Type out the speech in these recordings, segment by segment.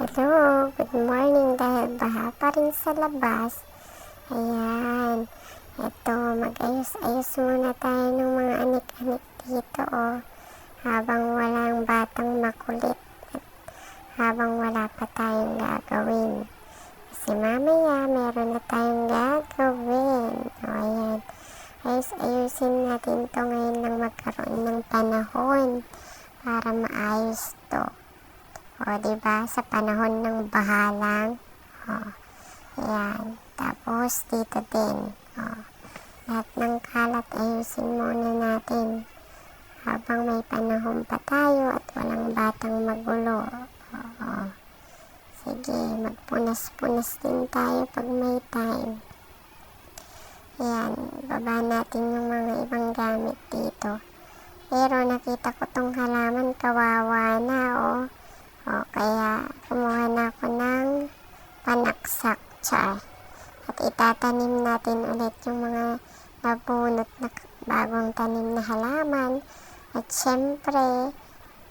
Hello, good morning dahil baha pa rin sa labas. Ayan, eto mag-ayos-ayos muna tayo ng mga anik-anik dito habang walang batang makulit at habang wala pa tayong gagawin. Kasi mamaya meron na tayong gagawin. Ayan, ayos-ayusin natin to ngayon nang magkaroon ng panahon para maayos to. Diba? Sa panahon ng baha lang. Ayan. Tapos, dito din. Lahat ng kalat ayusin muna natin. Habang may panahon pa tayo at walang batang magulo. Sige, magpunas-punas din tayo pag may time. Ayan. Baba natin yung mga ibang gamit dito. Pero nakita ko tong halaman, kawawa na, kaya kumuha na ako ng panaksak, char. At itatanim natin ulit yung mga nabunot na bagong tanim na halaman. At syempre,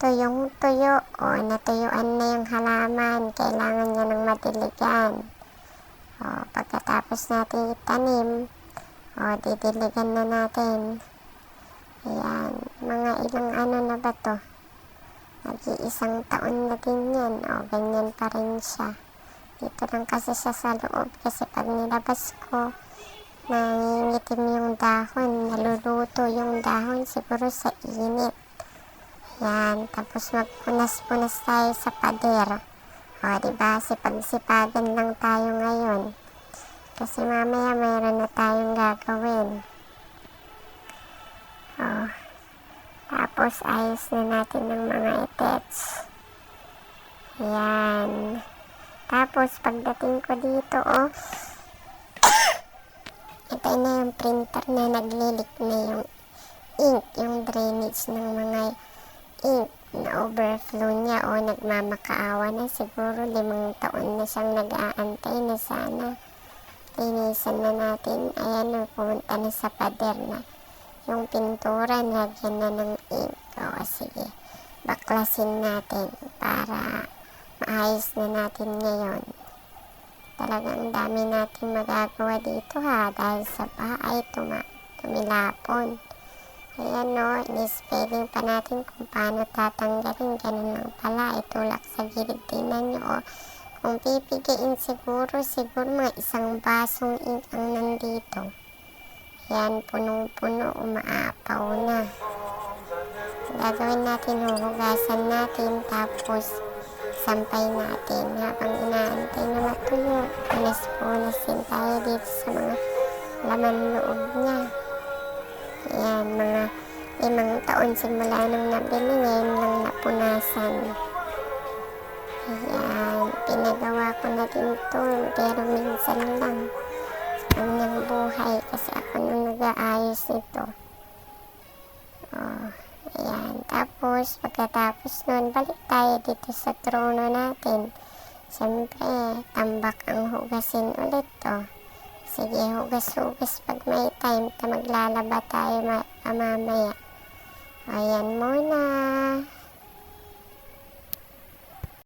tuyong-tuyo, natuyuan na yung halaman. Kailangan niya ng madiligan. Pagkatapos natin itanim, didiligan na natin. Ayan, mga ilang na ba to? Nag-iisang taon na din yan. Ganyan pa rin siya. Dito lang kasi siya sa loob. Kasi pag nilabas ko, nangingitim yung dahon. Naluluto yung dahon siguro sa init. Yan. Tapos magpunas-punas tayo sa pader. Diba? Sipag-sipagan lang tayo ngayon. Kasi mamaya mayroon na tayong gagawin. Tapos, ayos na natin ng mga itets. Ayan. Tapos, pagdating ko dito, ito na yung printer na naglilik na yung ink, yung drainage ng mga ink na overflow niya nagmamakaawa na. Siguro 5 taon na siyang nag-aantay na sana. Linisan na natin. Ayan, pumunta na sa pader na. Yung pintura, nagyan na ng ink. Sige. Baklasin natin para maayos na natin ngayon. Talagang dami natin magagawa dito dahil sa bahay tumilapon. Ayan ini-spelling pa natin kung paano tatanggalin. Ganun lang pala, itulak sa gilid. Tingnan nyo kung pipigain siguro mga 1 basong ink ang nandito. Yan, punong-puno, umaapaw na. Gagawin natin, huhugasan natin, tapos sampay natin. Habang inaantay na matuyo, punas-punasin tayo dito sa mga laman loob niya. Yan, mga 5 taon simula nung nabili, ngayon lang napunasan. Ayan, pinagawa ko na din ito, pero minsan lang. Kanyang buhay kasi ako nung nag-aayos nito. Ayan. Tapos, pagkatapos nun, balik tayo dito sa trono natin. Siyempre, tambak ang hugasin ulit Sige, hugas-hugas pag may time maglalaba tayo mamaya. Ayan muna.